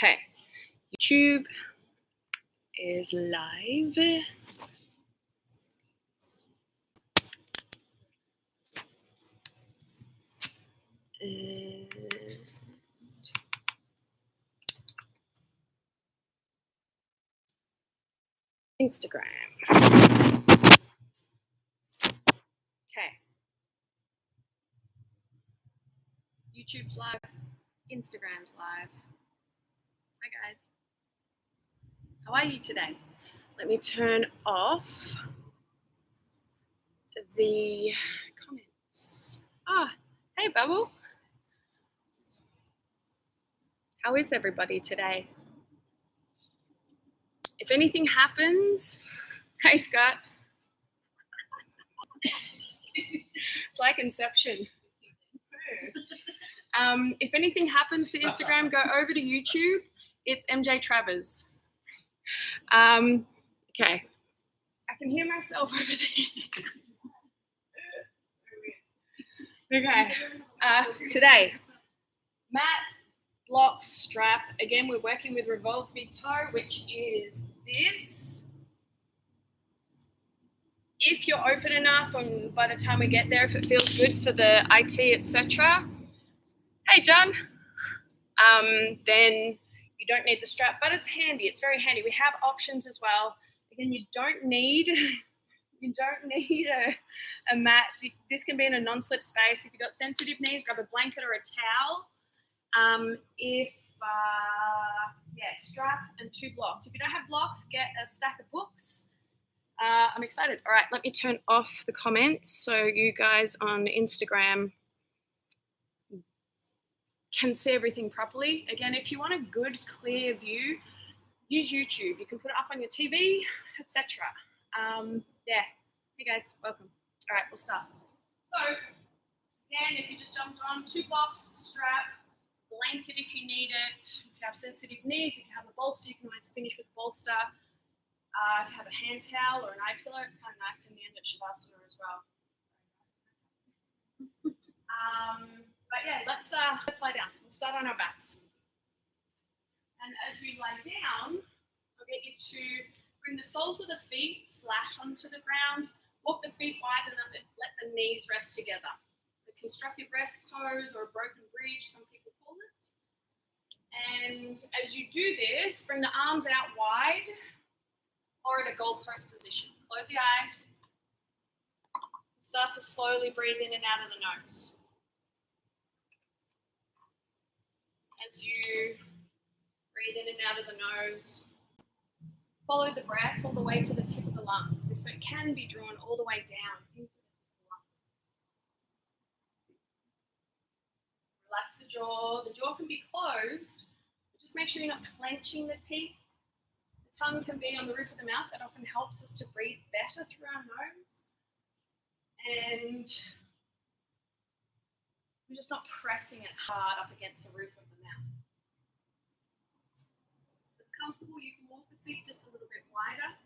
Okay, YouTube is live. Instagram. Okay. YouTube's live. Instagram's live. Hi guys. How are you today? Let me turn off the comments. Hey Bubble. How is everybody today? If anything happens, hey Scott. It's like Inception. If anything happens to Instagram, go over to YouTube. It's MJ Travers. Okay. I can hear myself over there. Okay. Today, mat, block, strap. Again, we're working with revolved big toe, which is this. If you're open enough, and by the time we get there, if it feels good for the IT, etc. Hey, John. Then you don't need the strap, but it's handy. It's very handy. We have options as well. Again, you don't need a mat. This can be in a non-slip space. If you've got sensitive knees, grab a blanket or a towel. Strap and 2 blocks. If you don't have blocks, get a stack of books. I'm excited. All right, let me turn off the comments so you guys on Instagram can see everything properly. Again, if you want a good, clear view, use YouTube. You can put it up on your TV, etc. Hey guys, welcome. All right, we'll start. So, again, if you just jumped on, 2 blocks, strap, blanket if you need it. If you have sensitive knees, if you have a bolster, you can always finish with a bolster. If you have a hand towel or an eye pillow, it's kind of nice in the end at Shavasana as well. But yeah, let's lie down. We'll start on our backs. And as we lie down, I'll get you to bring the soles of the feet flat onto the ground. Walk the feet wide and then let the knees rest together. The constructive rest pose or a broken bridge, some people call it. And as you do this, bring the arms out wide or at a goalpost position. Close your eyes. Start to slowly breathe in and out of the nose. As you breathe in and out of the nose, follow the breath all the way to the tip of the lungs. If it can be drawn all the way down into the tip of the lungs. Relax the jaw. The jaw can be closed, but just make sure you're not clenching the teeth. The tongue can be on the roof of the mouth. That often helps us to breathe better through our nose. And we're just not pressing it hard up against the roof of the mouth. If it's comfortable, you can walk the feet just a little bit wider.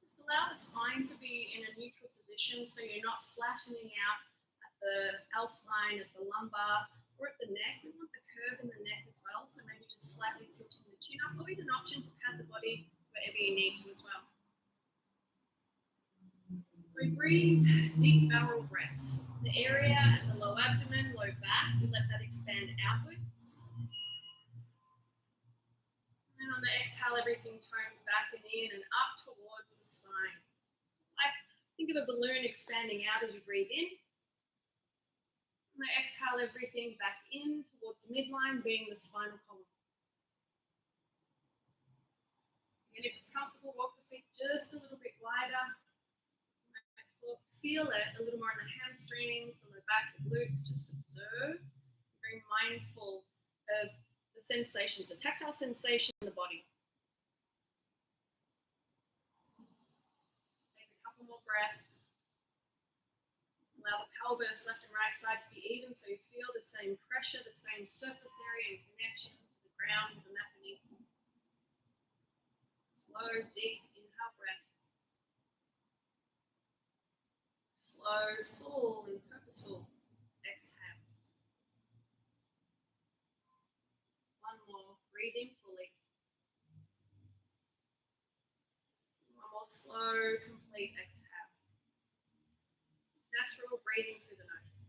Just allow the spine to be in a neutral position so you're not flattening out at the L-spine, at the lumbar, or at the neck. We want the curve in the neck as well, so maybe just slightly tilting the chin up. Always an option to pad the body wherever you need to as well. So we breathe deep barrel breaths. The area at the low abdomen, low back, we let that expand outwards. And on the exhale, everything tones back and in and up towards the spine. Like, think of a balloon expanding out as you breathe in. On the exhale, everything back in towards the midline, being the spinal column. And if it's comfortable, walk the feet just a little bit wider. Feel it a little more on the hamstrings, the low back, the glutes. Just observe. Be very mindful of the sensations, the tactile sensation in the body. Take a couple more breaths. Allow the pelvis, left and right side, to be even so you feel the same pressure, the same surface area and connection to the ground with the mat beneath you. Slow, deep inhale breath. Slow, full, and purposeful exhales. 1 more. Breathing fully. One more slow, complete exhale. Just natural breathing through the nose.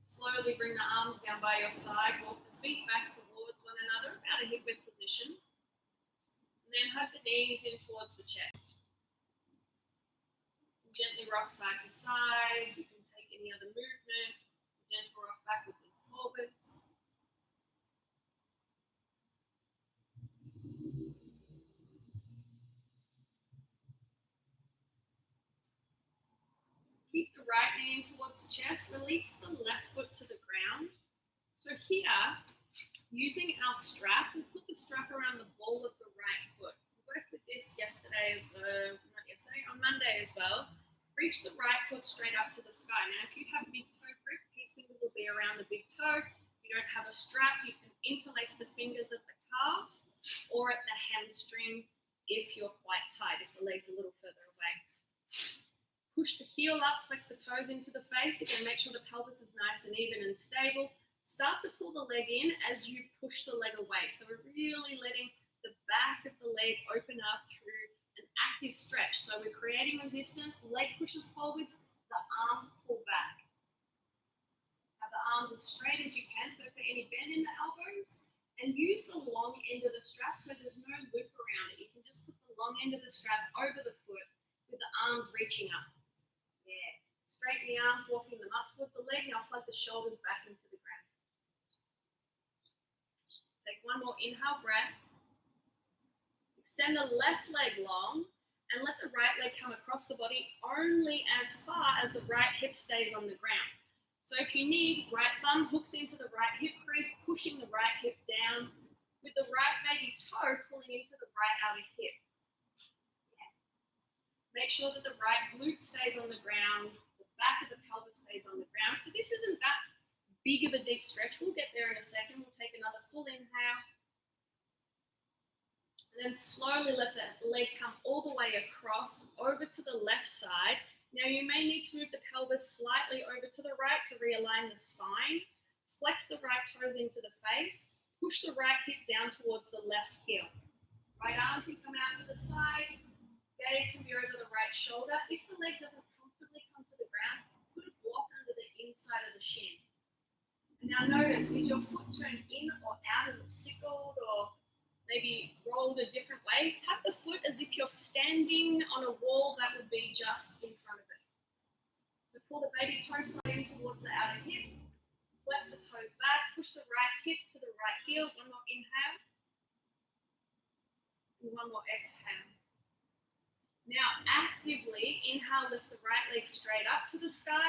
Slowly bring the arms down by your side. Walk the feet back towards one another, about a hip width position. And then hug the knees in towards the chest. Gently rock side to side. You can take any other movement. Gentle rock backwards and forwards. Keep the right knee in towards the chest. Release the left foot to the ground. So here, using our strap, we'll put the strap around the ball of the right foot. We worked with this on Monday as well. Reach the right foot straight up to the sky. Now, if you have big toe grip, these fingers will be around the big toe. If you don't have a strap, you can interlace the fingers at the calf or at the hamstring if you're quite tight, if the leg's a little further away. Push the heel up, flex the toes into the face. Again, make sure the pelvis is nice and even and stable. Start to pull the leg in as you push the leg away. So we're really letting the back of the leg open up through an active stretch. So we're creating resistance, leg pushes forwards, the arms pull back. Have the arms as straight as you can, so for any bend in the elbows, and use the long end of the strap so there's no loop around it. You can just put the long end of the strap over the foot with the arms reaching up. Yeah. Straighten the arms, walking them up towards the leg. Now plug the shoulders back into the ground. Take one more inhale breath. Extend the left leg long and let the right leg come across the body only as far as the right hip stays on the ground. So if you need, right thumb hooks into the right hip crease, pushing the right hip down with the right baby toe pulling into the right outer hip. Yeah. Make sure that the right glute stays on the ground, the back of the pelvis stays on the ground. So this isn't that big of a deep stretch. We'll get there in a second. We'll take another full inhale. And then slowly let the leg come all the way across over to the left side. Now you may need to move the pelvis slightly over to the right to realign the spine. Flex the right toes into the face. Push the right hip down towards the left heel. Right arm can come out to the side. Gaze can be over the right shoulder. If the leg doesn't comfortably come to the ground, put a block under the inside of the shin. And now notice, is your foot turned in or out? Is it sickled or maybe rolled a different way? Have the foot as if you're standing on a wall that would be just in front of it. So pull the baby toe slide in towards the outer hip. Flex the toes back. Push the right hip to the right heel. One more inhale. And one more exhale. Now actively inhale, lift the right leg straight up to the sky.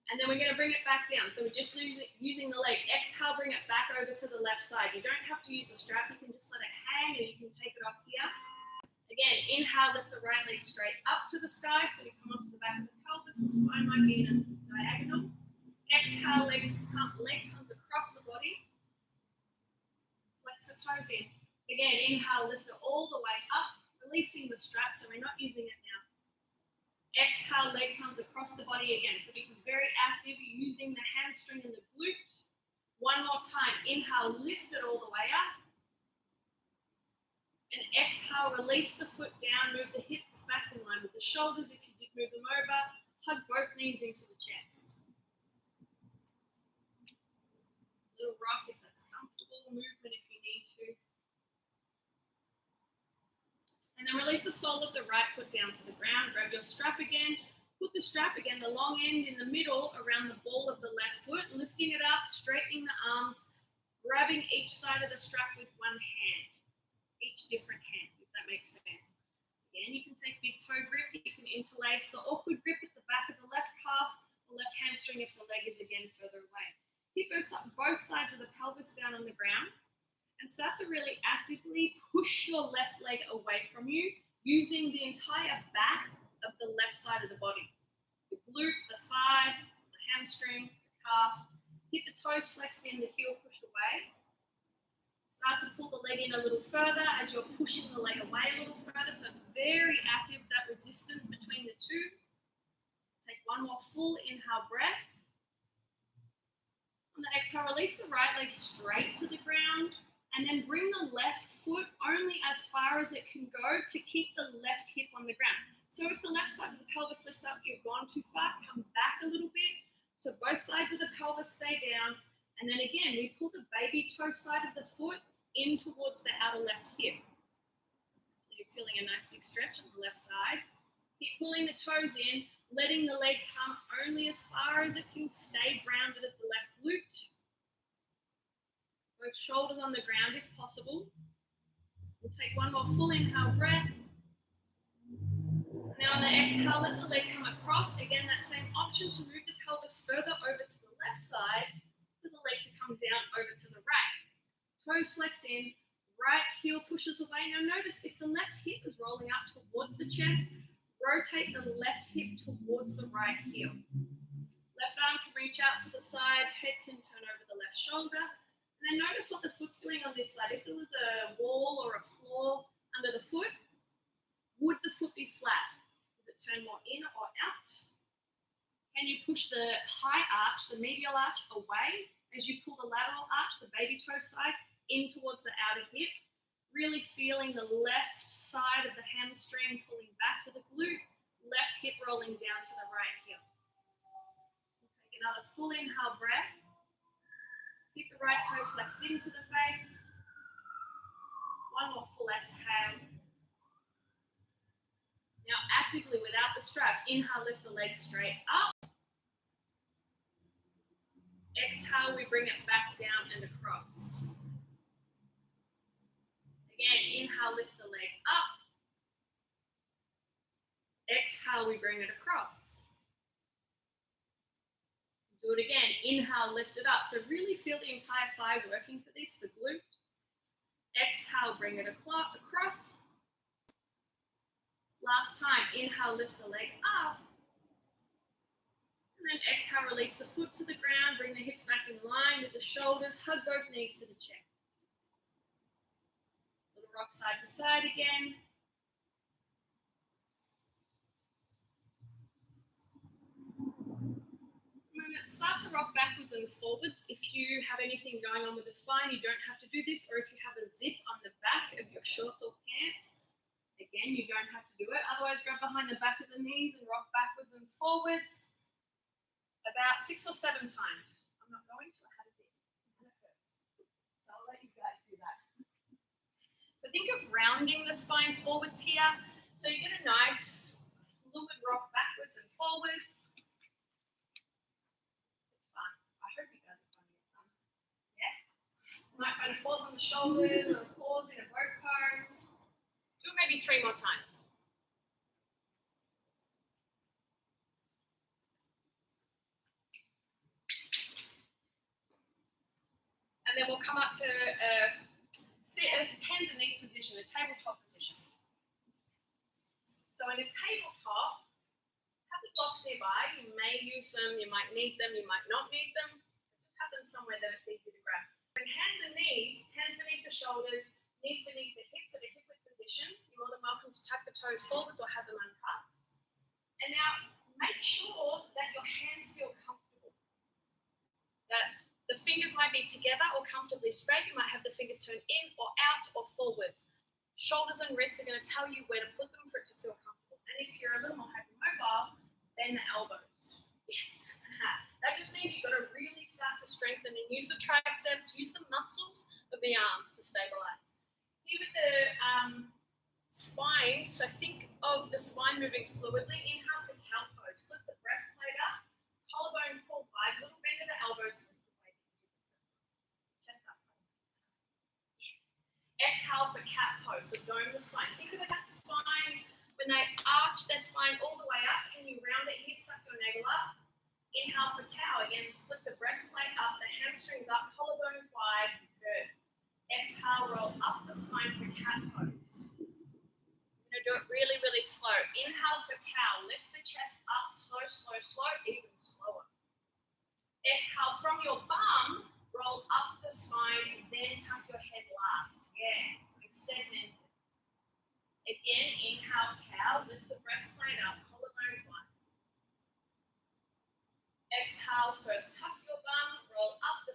And then we're going to bring it back down. So we're just using the leg. Exhale, bring it back over to the left side. You don't have to use the strap. You can just let it hang and you can take it off here. Again, inhale, lift the right leg straight up to the sky. So we come onto the back of the pelvis. The spine might be in a diagonal. Exhale, leg comes across the body. Flex the toes in. Again, inhale, lift it all the way up, releasing the strap. So we're not using it now. Exhale, leg comes across the body again. So this is very active, using the hamstring and the glute. One more time. Inhale, lift it all the way up. And exhale, release the foot down, move the hips back in line with the shoulders. If you did move them over, hug both knees into the chest. Little rock if that's comfortable, movement if you need to. And then release the sole of the right foot down to the ground. Grab your strap again. Put the strap again, the long end in the middle around the ball of the left foot, lifting it up, straightening the arms, grabbing each side of the strap with one hand, each different hand, if that makes sense. Again, you can take big toe grip. You can interlace the awkward grip at the back of the left calf, the left hamstring if the leg is again further away. Keep both sides of the pelvis down on the ground. And start to really actively push your left leg away from you using the entire back of the left side of the body. The glute, the thigh, the hamstring, the calf. Keep the toes flexed in, the heel pushed away. Start to pull the leg in a little further as you're pushing the leg away a little further. So it's very active, that resistance between the two. Take one more full inhale breath. On the exhale, release the right leg straight to the ground, and then bring the left foot only as far as it can go to keep the left hip on the ground. So if the left side of the pelvis lifts up, you've gone too far, come back a little bit. So both sides of the pelvis stay down. And then again, we pull the baby toe side of the foot in towards the outer left hip. You're feeling a nice big stretch on the left side. Keep pulling the toes in, letting the leg come only as far as it can stay grounded at the left glute. Both shoulders on the ground if possible. We'll take one more full inhale breath. Now on the exhale, let the leg come across. Again, that same option to move the pelvis further over to the left side for the leg to come down over to the right. Toes flex in, right heel pushes away. Now notice if the left hip is rolling up towards the chest, rotate the left hip towards the right heel. Left arm can reach out to the side, head can turn over the left shoulder. And then notice what the foot's doing on this side. If there was a wall or a floor under the foot, would the foot be flat? Does it turn more in or out? Can you push the high arch, the medial arch, away as you pull the lateral arch, the baby toe side, in towards the outer hip? Really feeling the left side of the hamstring pulling back to the glute, left hip rolling down to the right heel. We'll take another full inhale breath. Keep the right toes flexed into the face. One more full exhale. Now actively, without the strap, inhale, lift the legs straight up. Exhale, we bring it back down and across. Again, inhale, lift the leg up. Exhale, we bring it across. Do it again. Inhale, lift it up. So really feel the entire thigh working for this, the glute. Exhale, bring it across. Last time, inhale, lift the leg up. And then exhale, release the foot to the ground. Bring the hips back in line with the shoulders. Hug both knees to the chest. Little rock side to side again. Start to rock backwards and forwards. If you have anything going on with the spine, you don't have to do this, or if you have a zip on the back of your shorts or pants, again, you don't have to do it. Otherwise, grab behind the back of the knees and rock backwards and forwards about 6 or 7 times. I'm not going to, I have a zip. It's going to hurt. So I'll let you guys do that. So think of rounding the spine forwards here. So you get a nice fluid rock backwards and forwards. Might find a pause on the shoulders or a pause in a boat pose. Do it maybe 3 more times. And then we'll come up to sit as hands in knees position, a tabletop position. So in a tabletop, have the blocks nearby. You may use them, you might need them, you might not need them. Just have them somewhere that it's easy to grab. Hands and knees, hands beneath the shoulders, knees beneath the hips at a hip width position. You're more than welcome to tuck the toes forwards or have them untucked. And now make sure that your hands feel comfortable. That the fingers might be together or comfortably straight. You might have the fingers turned in or out or forwards. Shoulders and wrists are going to tell you where to put them for it to feel comfortable. And if you're a little more hypermobile, then the elbows. Yes. That just means you've got to really start to strengthen and use the triceps, use the muscles of the arms to stabilize. Here with the spine, so think of the spine moving fluidly. Inhale for cow pose. Flip the breastplate up, collarbones pull wide, little bend of the elbows. Chest up. Exhale for cat pose, so dome the spine. Think of that spine, when they arch their spine all the way up, can you round it here, suck your navel up? Inhale for cow, again, flip the breastplate up, the hamstrings up, collarbones wide, good. Exhale, roll up the spine for cat pose. You're going to do it really, really slow. Inhale for cow, lift the chest up, slow, slow, slow, even slower. Exhale from your bum, roll up the spine, then tuck your head last. Yeah, so segmented. Again, inhale cow, lift the breastplate up, collarbones wide. Exhale, first tuck your bum, roll up the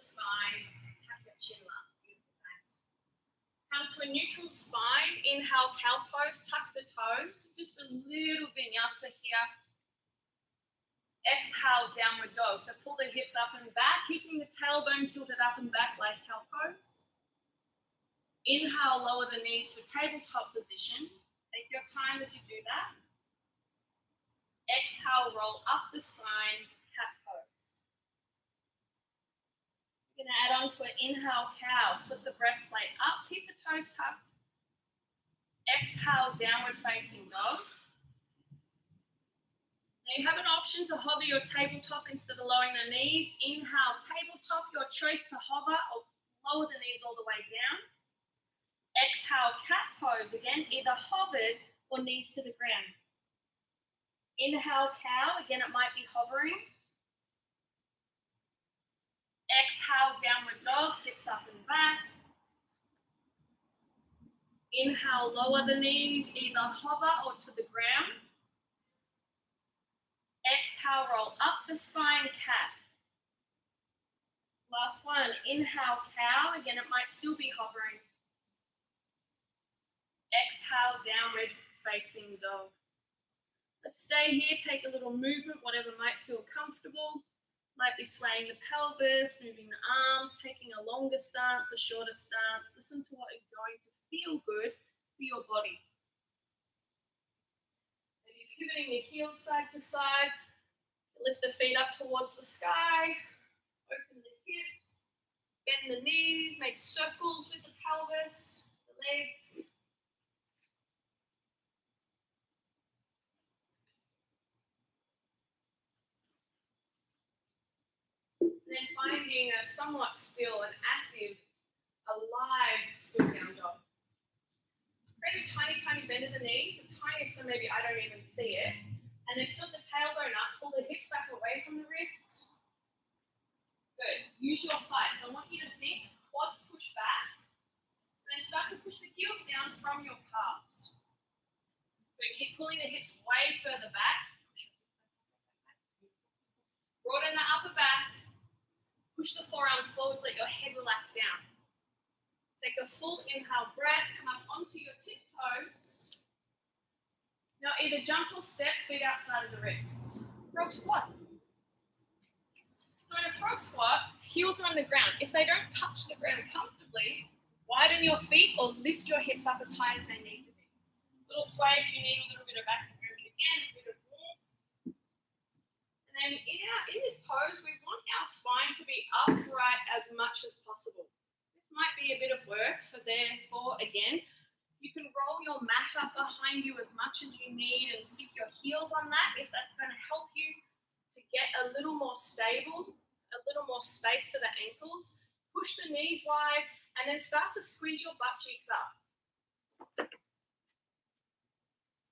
to a neutral spine. Inhale, cow pose, tuck the toes. Just a little vinyasa here. Exhale, downward dog. So pull the hips up and back, keeping the tailbone tilted up and back like cow pose. Inhale, lower the knees for tabletop position. Take your time as you do that. Exhale, roll up the spine, cat pose. You're going to add on to an inhale, cow. Flip the breastplate up, keep the toes tucked. Exhale, downward facing dog. Now you have an option to hover your tabletop instead of lowering the knees. Inhale, tabletop, your choice to hover or lower the knees all the way down. Exhale, cat pose again, either hovered or knees to the ground. Inhale, cow, again it might be hovering. Exhale, downward dog, hips up and back. Inhale, lower the knees, either hover or to the ground. Exhale, roll up the spine, cat. Last one, inhale, cow, again it might still be hovering. Exhale, downward facing dog. Let's stay here, take a little movement, whatever might feel comfortable. Might be swaying the pelvis, moving the arms, taking a longer stance, a shorter stance. Listen to what is going to feel good for your body. Maybe pivoting the heels side to side. Lift the feet up towards the sky. Open the hips. Bend the knees. Make circles with the pelvis, the legs. Then finding a somewhat still and active, alive still down dog. Create a tiny, tiny bend of the knees, the tiniest so maybe I don't even see it. And then tilt the tailbone up, pull the hips back away from the wrists. Good. Use your thighs. So I want you to think, quads push back, and then start to push the heels down from your calves. Good. Keep pulling the hips way further back. Broaden the upper back. Push the forearms forward, let your head relax down. Take a full inhale breath, come up onto your tiptoes. Now either jump or step, feet outside of the wrists. Frog squat. So in a frog squat, heels are on the ground. If they don't touch the ground comfortably, widen your feet or lift your hips up as high as they need to be. A little sway if you need a little bit of back to movement again, a bit of warmth. And then in this pose, we want our spine to be upright as much as possible. This might be a bit of work, so therefore, again, you can roll your mat up behind you as much as you need and stick your heels on that if that's going to help you to get a little more stable, a little more space for the ankles. Push the knees wide and then start to squeeze your butt cheeks up.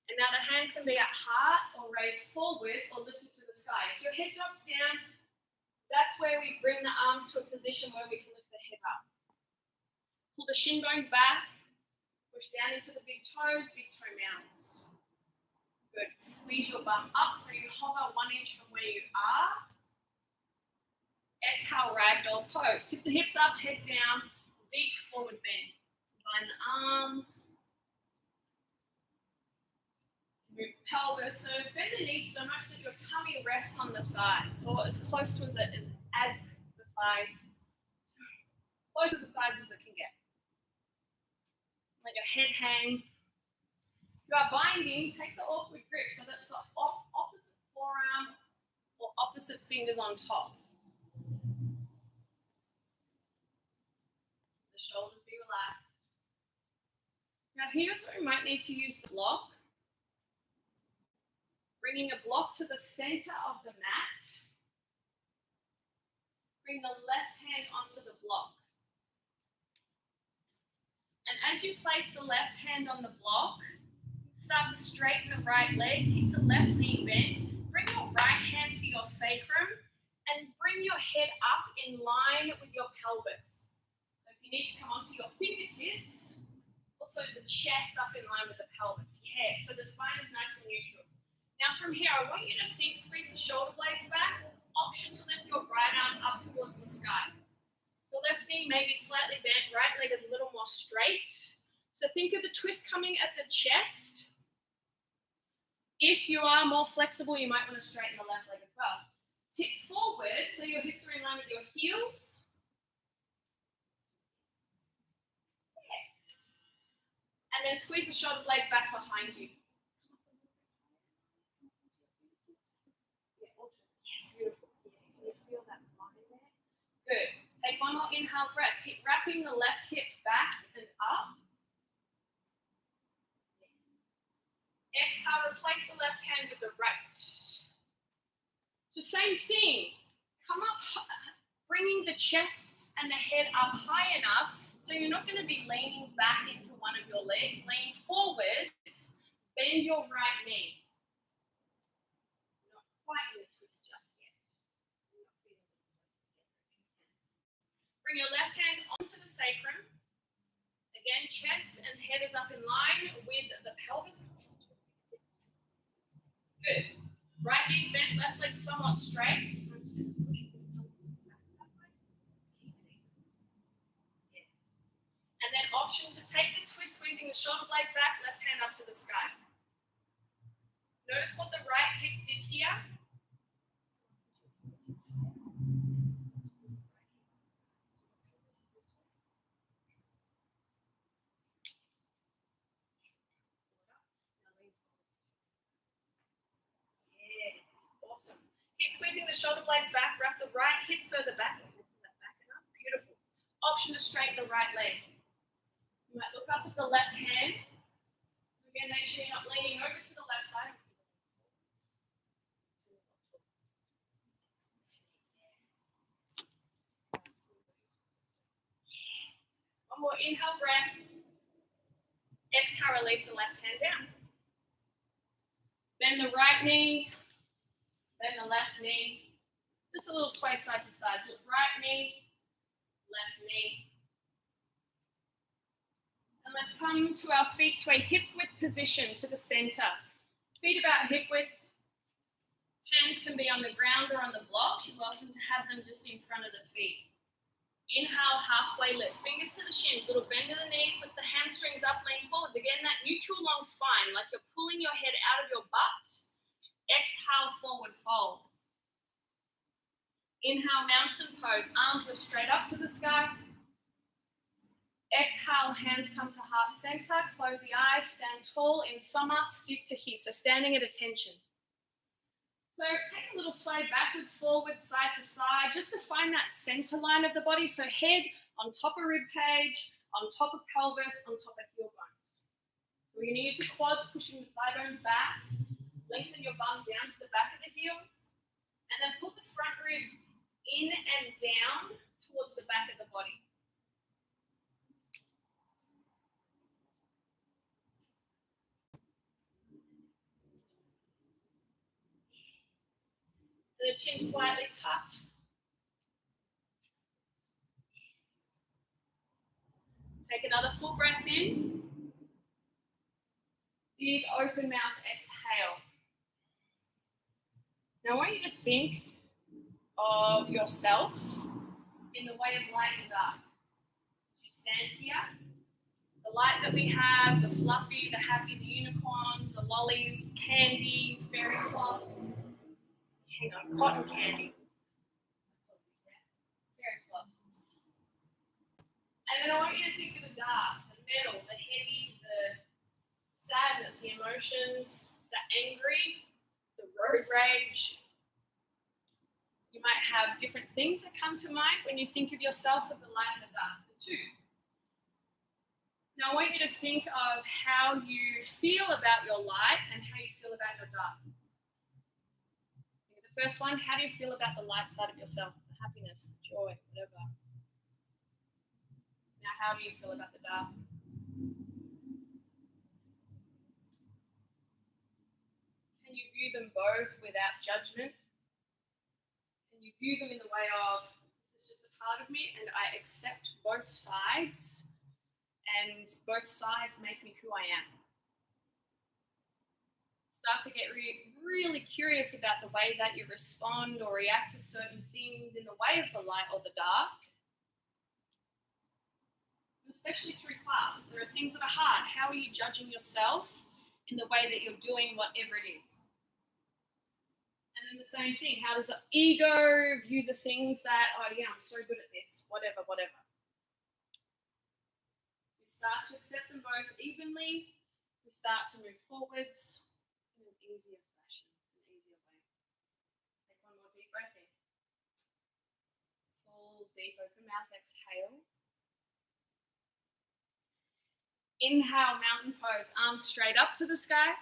And now the hands can be at heart or raised forwards or lifted to the sky. If your head drops down, that's where we bring the arms to a position where we can lift the head up. Pull the shin bones back, push down into the big toes, big toe mounts. Good. Squeeze your bum up so you hover 1 inch from where you are. Exhale, ragdoll pose. Tip the hips up, head down, deep forward bend. Combine the arms. Move the pelvis. So bend the knees so much that your tummy rests on the thighs, or as close to as the thighs, close to the thighs as it can get. Let your head hang. If you are binding, take the awkward grip. So that's the opposite forearm or opposite fingers on top. The shoulders be relaxed. Now here's where we might need to use the block. Bringing a block to the center of the mat. Bring the left hand onto the block. And as you place the left hand on the block, start to straighten the right leg, keep the left knee bent, bring your right hand to your sacrum, and bring your head up in line with your pelvis. So if you need to come onto your fingertips, also the chest up in line with the pelvis. Yeah, so the spine is nice and neutral. Now from here, I want you to think, squeeze the shoulder blades back, option to lift your right arm up towards the sky. So left knee may be slightly bent, right leg is a little more straight. So think of the twist coming at the chest. If you are more flexible, you might want to straighten the left leg as well. Tip forward so your hips are in line with your heels. Yeah. And then squeeze the shoulder blades back behind you. Yeah, yes, beautiful. Yeah, can you feel that line there? Good. Take one more inhale breath. Keep wrapping the left hip back and up. Exhale, replace the left hand with the right. So same thing. Come up, bringing the chest and the head up high enough so you're not going to be leaning back into one of your legs. Lean forwards, bend your right knee. Not quite in the twist just yet. Bring your left hand onto the sacrum. Again, chest and head is up in line with the pelvis. Good. Right knee's bent, left leg somewhat straight. Yes. And then option to take the twist, squeezing the shoulder blades back, left hand up to the sky. Notice what the right hip did here. Awesome. Keep squeezing the shoulder blades back. Wrap the right hip further back. Beautiful. Option to straighten the right leg. You might look up with the left hand. So again, make sure you're not leaning over to the left side. One more inhale, breath. Exhale, release the left hand down. Bend the right knee. Bend the left knee. Just a little sway side to side. Right knee, left knee. And let's come to our feet to a hip width position to the center. Feet about hip width. Hands can be on the ground or on the block. You're welcome to have them just in front of the feet. Inhale, halfway lift. Fingers to the shins. Little bend of the knees. Lift the hamstrings up, lean forwards. Again, that neutral long spine, like you're pulling your head out of your butt. Exhale, forward fold. Inhale, mountain pose. Arms lift straight up to the sky. Exhale, hands come to heart center. Close the eyes, stand tall in summer, stick to here. So standing at attention. So take a little sway backwards, forwards, side to side, just to find that center line of the body. So head on top of rib cage, on top of pelvis, on top of heel bones. So we're going to use the quads, pushing the thigh bones back. Lengthen your bum down to the back of the heels. And then put the front ribs in and down towards the back of the body. The chin slightly tucked. Take another full breath in. Big open mouth exhale. Now I want you to think of yourself in the way of light and dark. You stand here. The light that we have, the fluffy, the happy, the unicorns, the lollies, candy, fairy floss. Hang on, cotton candy. Fairy floss. And then I want you to think of the dark, the metal, the heavy, the sadness, the emotions, the angry, the road rage. You might have different things that come to mind when you think of yourself of the light and the dark, the two. Now I want you to think of how you feel about your light and how you feel about your dark. The first one, how do you feel about the light side of yourself? The happiness, the joy, whatever. Now how do you feel about the dark? Can you view them both without judgment? Can you view them in the way of, this is just a part of me and I accept both sides and both sides make me who I am? Start to get really curious about the way that you respond or react to certain things in the way of the light or the dark. especially through class. There are things that are hard. How are you judging yourself in the way that you're doing whatever it is? And then the same thing, how does the ego view the things that, oh yeah, I'm so good at this, whatever. We start to accept them both evenly. We start to move forwards in an easier fashion, an easier way. Take one more deep breath in. Full, deep, open mouth, exhale. Inhale, mountain pose, arms straight up to the sky.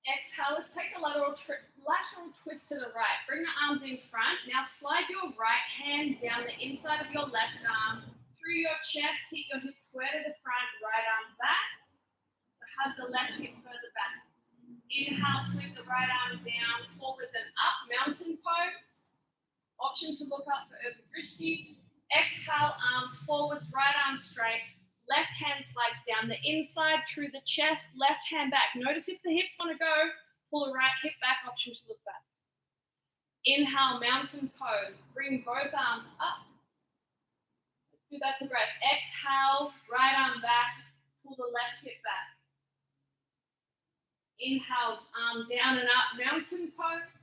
Exhale, let's take a lateral twist to the right. Bring the arms in front. Now slide your right hand down the inside of your left arm, through your chest, keep your hips square to the front, right arm back. So hug the left hip further back. Inhale, sweep the right arm down, forwards and up, mountain pose. Option to look up for Urdhva Drishti. Exhale, arms forwards, right arm straight. Left hand slides down the inside through the chest, left hand back. Notice if the hips want to go, pull the right hip back, option to look back. Inhale, mountain pose. Bring both arms up. Let's do that to breath. Exhale, right arm back, pull the left hip back. Inhale, arm down and up, mountain pose.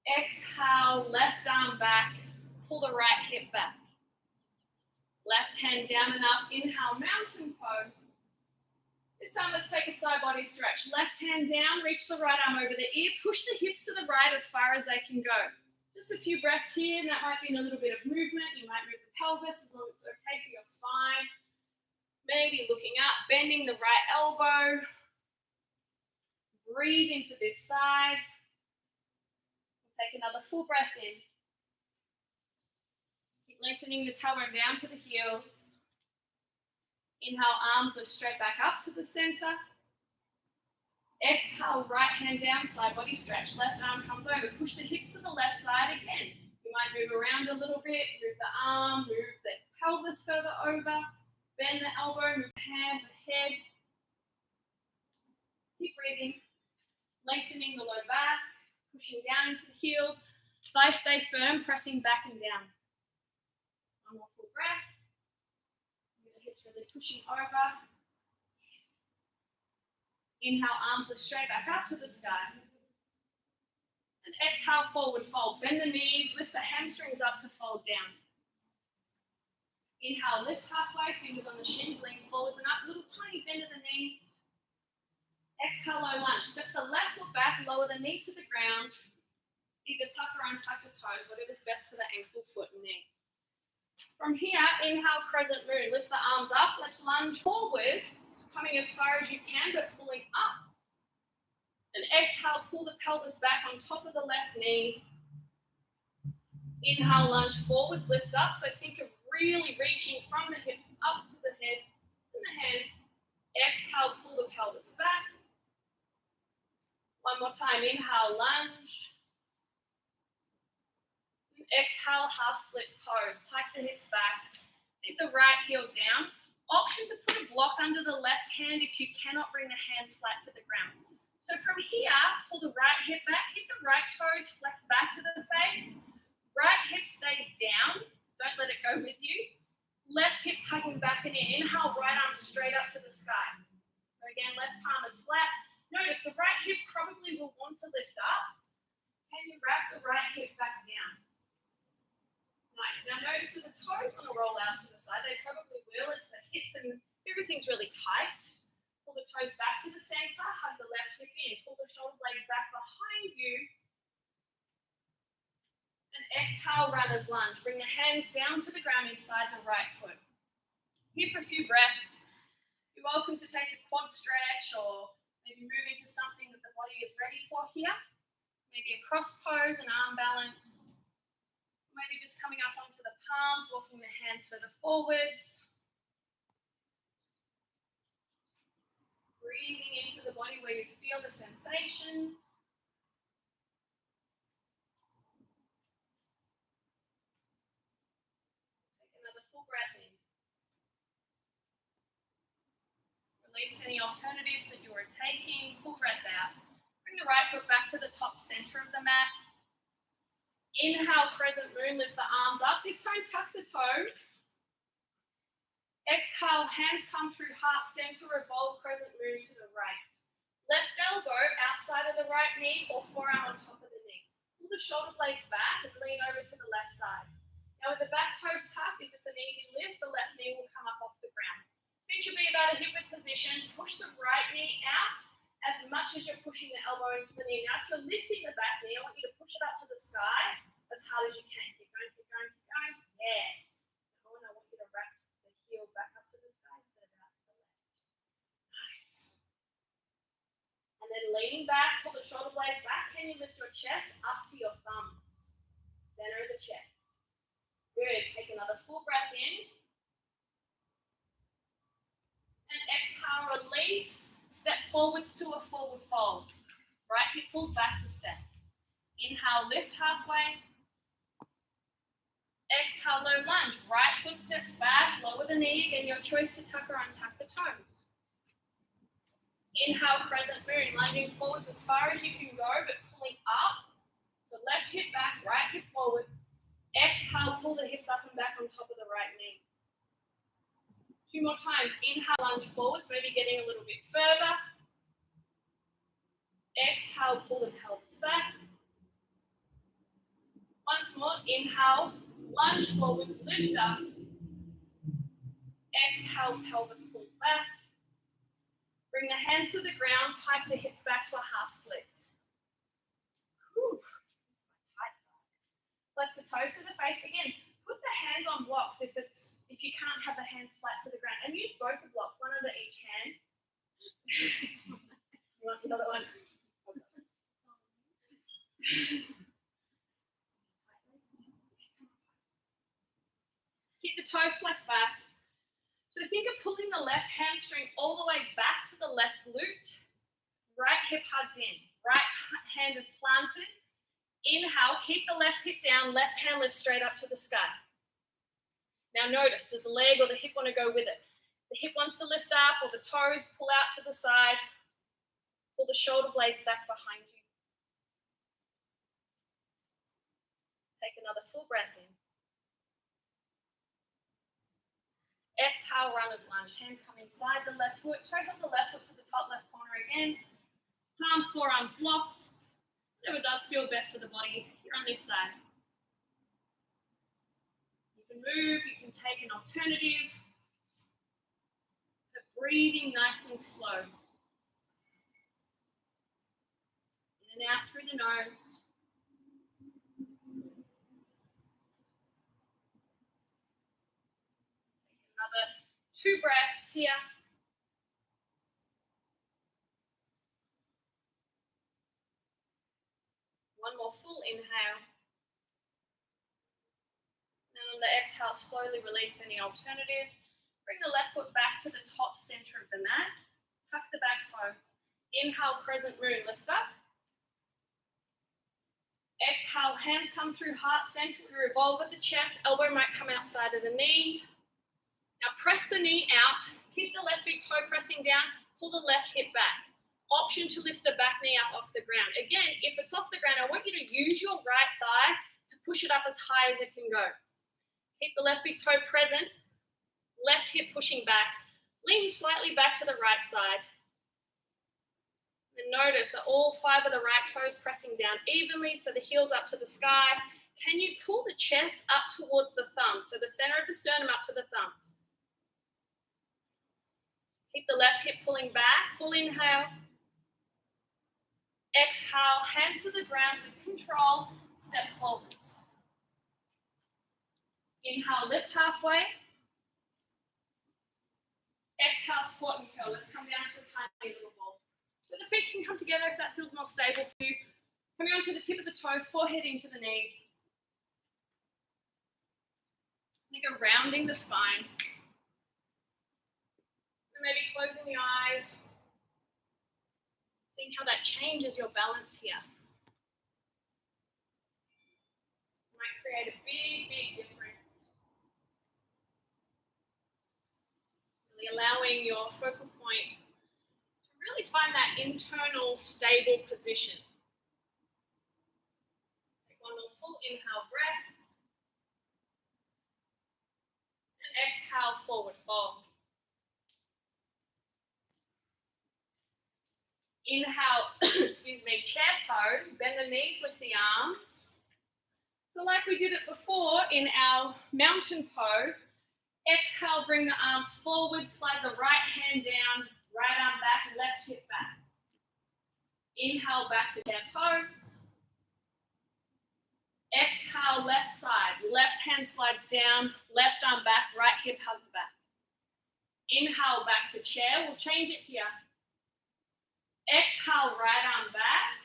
Exhale, left arm back, pull the right hip back. Left hand down and up, inhale, mountain pose. This time let's take a side body stretch. Left hand down, reach the right arm over the ear, push the hips to the right as far as they can go. Just a few breaths here, and that might be in a little bit of movement. You might move the pelvis as long as it's okay for your spine. Maybe looking up, bending the right elbow. Breathe into this side. We'll take another full breath in. Lengthening the tailbone down to the heels. Inhale, arms lift straight back up to the center. Exhale, right hand down, side body stretch. Left arm comes over. Push the hips to the left side again. You might move around a little bit, move the arm, move the pelvis further over. Bend the elbow, move the hand, the head. Keep breathing. Lengthening the low back, pushing down into the heels. Thighs stay firm, pressing back and down. One more full breath. The hips really pushing over. Inhale, arms lift straight back up to the sky. And exhale, forward fold. Bend the knees, lift the hamstrings up to fold down. Inhale, lift halfway, fingers on the shins, lean forwards and up. Little tiny bend of the knees. Exhale, low lunge. Step the left foot back, lower the knee to the ground. Either tuck or untuck the toes, whatever's best for the ankle, foot, and knee. From here, inhale, crescent moon. Lift the arms up. Let's lunge forwards, coming as far as you can, but pulling up. And exhale, pull the pelvis back on top of the left knee. Inhale, lunge forwards, lift up. So think of really reaching from the hips up to the head and the hands. Exhale, pull the pelvis back. One more time, inhale, lunge. Exhale, half split pose. Pike the hips back. Take the right heel down. Option to put a block under the left hand if you cannot bring the hand flat to the ground. So from here, pull the right hip back. Keep the right toes flex back to the face. Right hip stays down. Don't let it go with you. Left hip's hugging back and in. Inhale, right arm straight up to the sky. So again, left palm is flat. Notice the right hip probably will want to lift up. Can you wrap the right hip back down? Nice. Now notice that the toes want to roll out to the side. They probably will. It's the hip and everything's really tight. Pull the toes back to the center. Hug the left hip in. Pull the shoulder blades back behind you. And exhale, runner's lunge. Bring the hands down to the ground inside the right foot. Here for a few breaths. You're welcome to take a quad stretch or maybe move into something that the body is ready for here. Maybe a cross pose, an arm balance. Maybe just coming up onto the palms, walking the hands further forwards. Breathing into the body where you feel the sensations. Take another full breath in. Release any alternatives that you are taking. Full breath out. Bring the right foot back to the top center of the mat. Inhale, crescent moon, lift the arms up. This time tuck the toes. toes. Exhale, hands come through heart center, revolve crescent moon to the right. Left elbow outside of the right knee or forearm on top of the knee. Pull the shoulder blades back and lean over to the left side. Now with the back toes tucked, if it's an easy lift, the left knee will come up off the ground. Feet should be about a hip width position. Push the right knee out as much as you're pushing the elbow into the knee. Now if you're lifting the back knee, I want you to push it up to the sky as hard as you can. Keep going, keep going, keep going. Yeah. Now I want you to wrap the heel back up to the sky instead of out to the left. Nice. And then leaning back, pull the shoulder blades back. Can you lift your chest up to your thumbs? Center of the chest. Good. Take another full breath in. And exhale, release. Step forwards to a forward fold. Right hip pulls back to step. Inhale, lift halfway. Exhale, low lunge. Right foot steps back, lower the knee. Again, your choice to tuck or untuck the toes. Inhale, crescent moon, lunging forwards as far as you can go, but pulling up. So left hip back, right hip forwards. Exhale, pull the hips up and back on top of the right knee. 2 more times. Inhale, lunge forwards, maybe getting a little bit further. Exhale, pull the pelvis back. Once more, inhale, lunge forwards, lift up. Exhale, pelvis pulls back. Bring the hands to the ground, pipe the hips back to a half splits. Whew. Flex the toes to the face. Again, put the hands on blocks if you can't have the hands flat to the ground. And use both the blocks, one under each hand. You want another one? Keep the toes flexed back. So think of pulling the left hamstring all the way back to the left glute. Right hip hugs in. Right hand is planted. Inhale, keep the left hip down, left hand lifts straight up to the sky. Now notice, does the leg or the hip want to go with it? The hip wants to lift up, or the toes pull out to the side. Pull the shoulder blades back behind you. Take another full breath in. Exhale, runner's lunge. Hands come inside the left foot. Toe the left foot to the top left corner again. Palms, forearms, blocks. Whatever does feel best for the body. Here on this side. You can move, you can take an alternative. But breathing nice and slow. In and out through the nose. Take another 2 breaths here. One more full inhale. And on the exhale, slowly release any alternative. Bring the left foot back to the top center of the mat. Tuck the back toes. Inhale, crescent moon, lift up. Exhale, hands come through heart center. We revolve at the chest. Elbow might come outside of the knee. Now press the knee out. Keep the left big toe pressing down. Pull the left hip back. Option to lift the back knee up off the ground. Again, if it's off the ground, I want you to use your right thigh to push it up as high as it can go. Keep the left big toe present, left hip pushing back. Lean slightly back to the right side. And notice that all 5 of the right toes pressing down evenly, so the heel's up to the sky. Can you pull the chest up towards the thumbs? So the center of the sternum up to the thumbs. Keep the left hip pulling back, full inhale. Exhale, hands to the ground with control, step forwards. Inhale, lift halfway. Exhale, squat and curl. Let's come down to a tiny little ball. So the feet can come together if that feels more stable for you. Coming onto the tip of the toes, forehead into the knees. Think of rounding the spine. And maybe closing the eyes. Seeing how that changes your balance here. Might create a big, big difference. Really allowing your focal point to really find that internal stable position. Take one more full inhale breath. Exhale, forward fold. Inhale, excuse me, chair pose. Bend the knees, lift the arms. So like we did it before in our mountain pose, exhale, bring the arms forward, slide the right hand down, right arm back, left hip back. Inhale, back to chair pose. Exhale, left side. Left hand slides down, left arm back, right hip hugs back. Inhale, back to chair. We'll change it here. Exhale, right arm back.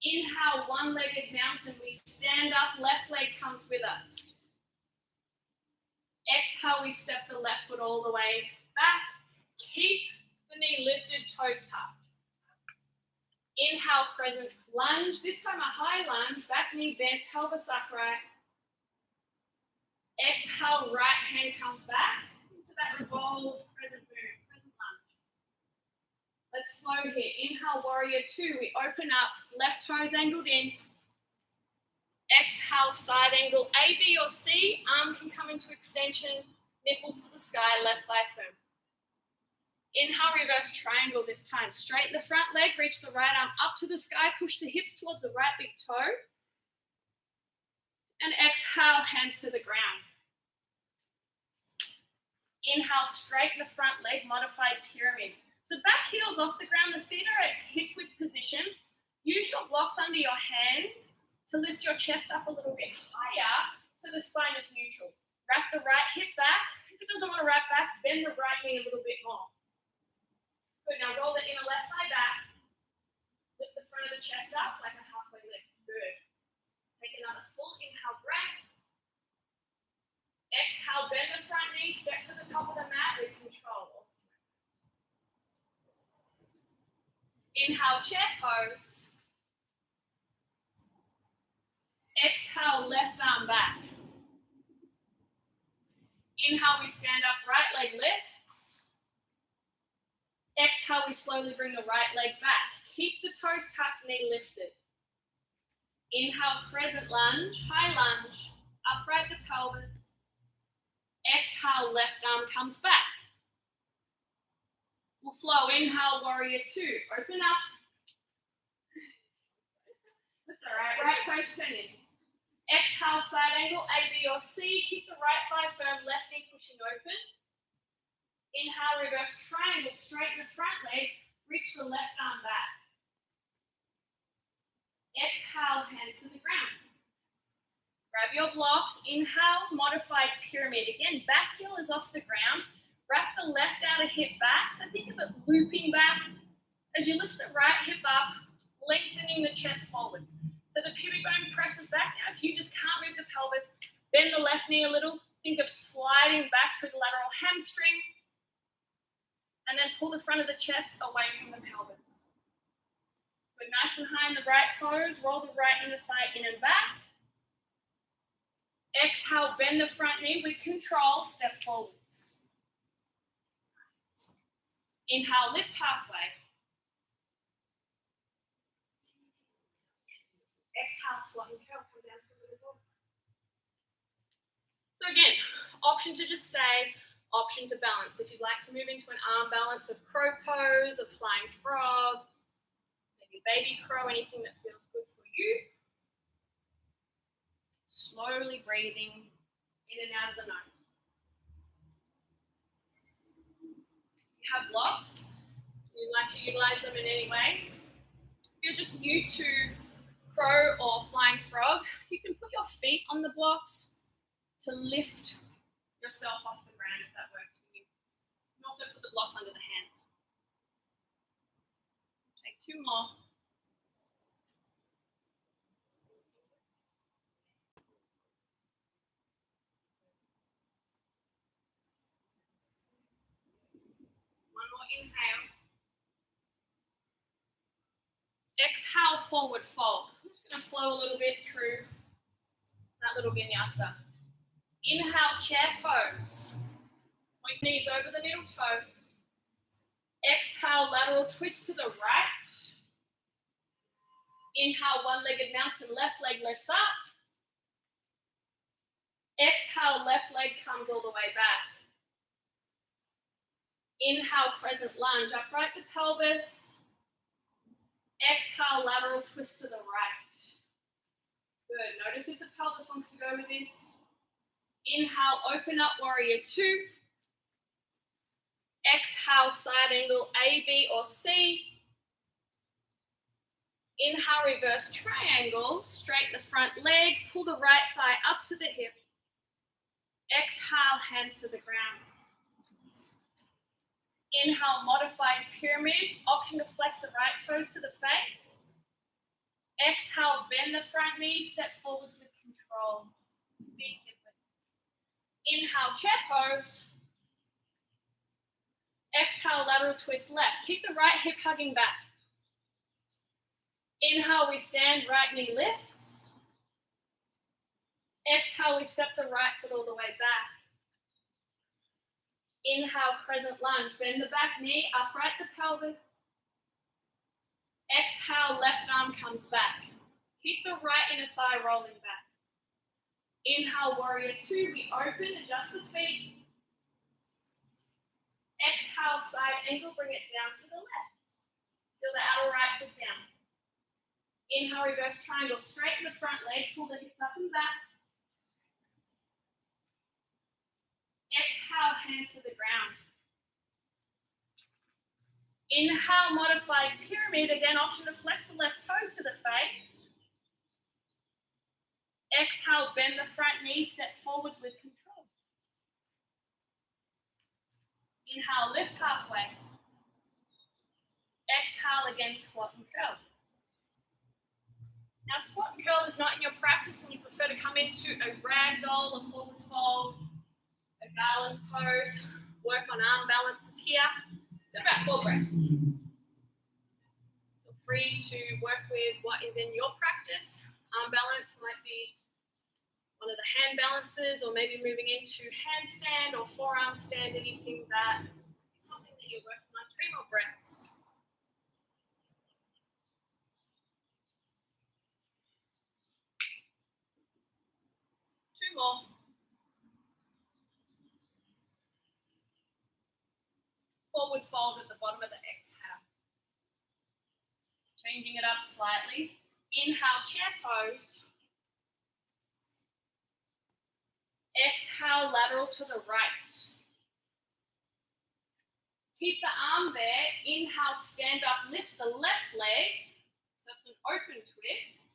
Inhale, one-legged mountain. We stand up, left leg comes with us. Exhale, we step the left foot all the way back. Keep the knee lifted, toes tucked. Inhale, crescent lunge. This time a high lunge, back knee bent, pelvis upright. Exhale, right hand comes back into that revolved crescent move, crescent lunge. Let's flow here. Inhale, warrior two. We open up, left toes angled in. Exhale, side angle A, B, or C. Arm can come into extension, nipples to the sky, left thigh firm. Inhale, reverse triangle this time. Straighten the front leg, reach the right arm up to the sky, push the hips towards the right big toe. And exhale, hands to the ground. Inhale, straighten the front leg, modified pyramid. So back heels off the ground, the feet are at hip width position. Use your blocks under your hands to lift your chest up a little bit higher so the spine is neutral. Wrap the right hip back. If it doesn't want to wrap back, bend the right knee a little bit more. Good, now roll the inner left thigh back. Lift the front of the chest up like a halfway lift. Good. Take another full inhale breath. Exhale, bend the front knee, step to the top of the mat with control. Inhale, chair pose. Exhale, left arm back. Inhale, we stand up, right leg lifts. Exhale, we slowly bring the right leg back. Keep the toes tucked, knee lifted. Inhale, crescent lunge, high lunge, upright the pelvis. Exhale, left arm comes back. We'll flow. Inhale, warrior two. Open up. That's all right. Right toes turn in. Exhale, side angle, A, B, or C. Keep the right thigh firm, left knee pushing open. Inhale, reverse triangle. Straighten the front leg. Reach the left arm back. Exhale, hands to the ground. Grab your blocks. Inhale, modified pyramid. Again, back heel is off the ground. Wrap the left outer hip back. So think of it looping back. As you lift the right hip up, lengthening the chest forwards. So the pubic bone presses back. Now, if you just can't move the pelvis, bend the left knee a little. Think of sliding back through the lateral hamstring. And then pull the front of the chest away from the pelvis. Good, nice and high in the right toes. Roll the right inner thigh in and back. Exhale, bend the front knee with control, step forwards. Inhale, lift halfway. Exhale, squat and curl, come down to a little ball. So again, option to just stay, option to balance. If you'd like to move into an arm balance of crow pose, of flying frog, maybe baby crow, anything that feels good for you. Slowly breathing in and out of the nose. If you have blocks, you'd like to utilize them in any way. If you're just new to crow or flying frog, you can put your feet on the blocks to lift yourself off the ground if that works for you. You can also put the blocks under the hands. Take two more. One more inhale. Exhale, forward fold. I'm just going to flow a little bit through that little vinyasa. Inhale, chair pose. Point knees over the middle toes. Exhale, lateral twist to the right. Inhale, one-legged mountain, left leg lifts up. Exhale, left leg leg comes all the way back. Inhale, crescent lunge, upright the pelvis. Exhale, lateral twist to the right. Good. Notice if the pelvis wants to go with this. Inhale, open up, warrior two. Exhale, side angle A, B, or C. Inhale, reverse triangle, straighten the front leg, pull the right thigh up to the hip. Exhale, hands to the ground. Inhale, modified pyramid, option to flex the right toes to the face. Exhale, bend the front knee, step forwards with control. Feet hip width. Inhale, chair pose. Exhale, lateral twist left. Keep the right hip hugging back. Inhale, we stand, right knee lifts. Exhale, we step the right foot all the way back. Inhale, crescent lunge, bend the back knee, upright the pelvis. Exhale, left arm comes back. Keep the right inner thigh rolling back. Inhale, warrior two, we open, adjust the feet. Exhale, side angle, bring it down to the left. Seal the outer right foot down. Inhale, reverse triangle, straighten the front leg, pull the hips up and back. Exhale, hands to the ground. Inhale, modified pyramid, again, option to flex the left toes to the face. Exhale, bend the front knee, step forwards with control. Inhale, lift halfway. Exhale, again, squat and curl. Now, squat and curl is not in your practice and you prefer to come into a ragdoll, a forward fold, a garland pose, work on arm balances here. Got about 4 breaths. Feel free to work with what is in your practice. Arm balance might be one of the hand balances, or maybe moving into handstand or forearm stand, anything that is something that you're working on. 3 more breaths. Two more. Forward fold at the bottom of the exhale. Changing it up slightly. Inhale, chair pose. Exhale, lateral to the right. Keep the arm there. Inhale, stand up, lift the left leg. So it's an open twist.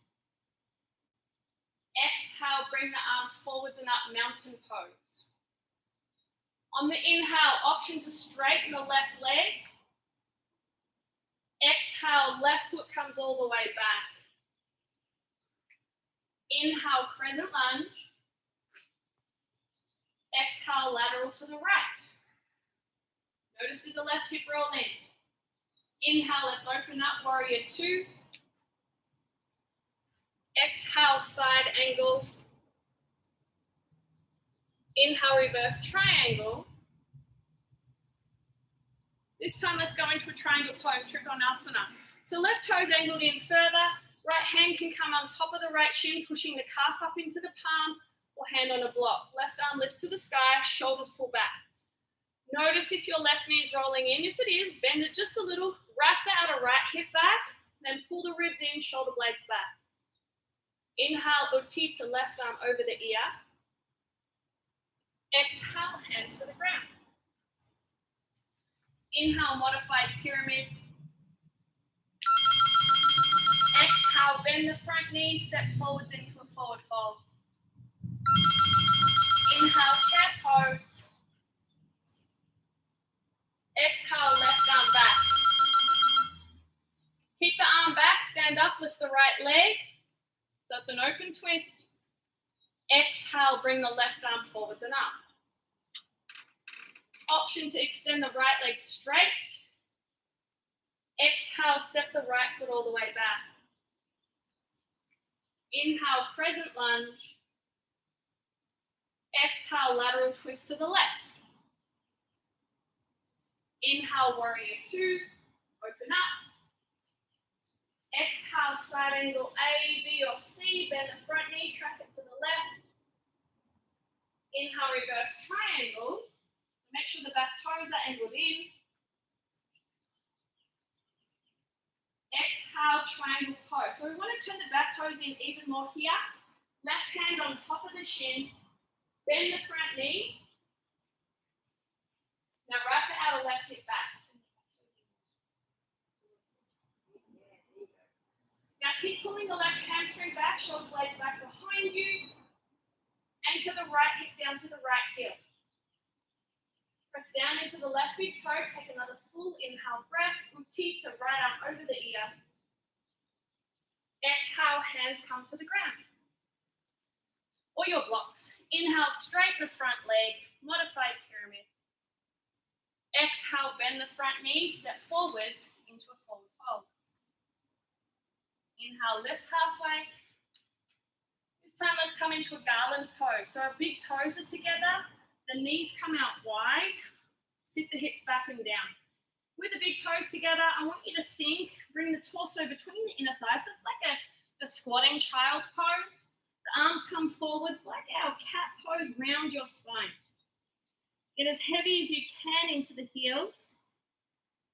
Exhale, bring the arms forwards and up, mountain pose. On the inhale, option to straighten the left leg. Exhale, left foot comes all the way back. Inhale, crescent lunge. Exhale, lateral to the right. Notice with the left hip roll in. Inhale, let's open up, warrior two. Exhale, side angle. Inhale, reverse triangle. This time, let's go into a triangle pose, Trikonasana. So left toes angled in further. Right hand can come on top of the right shin, pushing the calf up into the palm, or hand on a block. Left arm lifts to the sky, shoulders pull back. Notice if your left knee is rolling in. If it is, bend it just a little. Wrap the outer right hip back, then pull the ribs in, shoulder blades back. Inhale, uti to left arm over the ear. Exhale, hands to the ground. Inhale, modified pyramid. Exhale, bend the front knee, step forwards into a forward fold. Inhale, chair pose. Exhale, left arm back. Keep the arm back, stand up, lift the right leg. So it's an open twist. Exhale, bring the left arm forwards and up. Option to extend the right leg straight. Exhale, step the right foot all the way back. Inhale, crescent lunge. Exhale, lateral twist to the left. Inhale, warrior two, open up. Exhale, side angle A, B, or C, bend the front knee, track it to the left. Inhale, reverse triangle. Make sure the back toes are angled in. Exhale, triangle pose. So we want to turn the back toes in even more here. Left hand on top of the shin. Bend the front knee. Now wrap the outer left hip back. Now keep pulling the left hamstring back, shoulder blades back behind you. Anchor the right hip down to the right heel. Press down into the left big toe. Take another full inhale breath. Uti to right arm over the ear. Exhale, hands come to the ground. Or your blocks. Inhale, straighten the front leg. Modified pyramid. Exhale, bend the front knee. Step forwards into a forward fold. Inhale, lift halfway. This time let's come into a garland pose. So our big toes are together. The knees come out wide. Sit the hips back and down. With the big toes together, I want you to think, bring the torso between the inner thighs. So it's like a squatting child's pose. The arms come forwards like our cat pose, round your spine. Get as heavy as you can into the heels.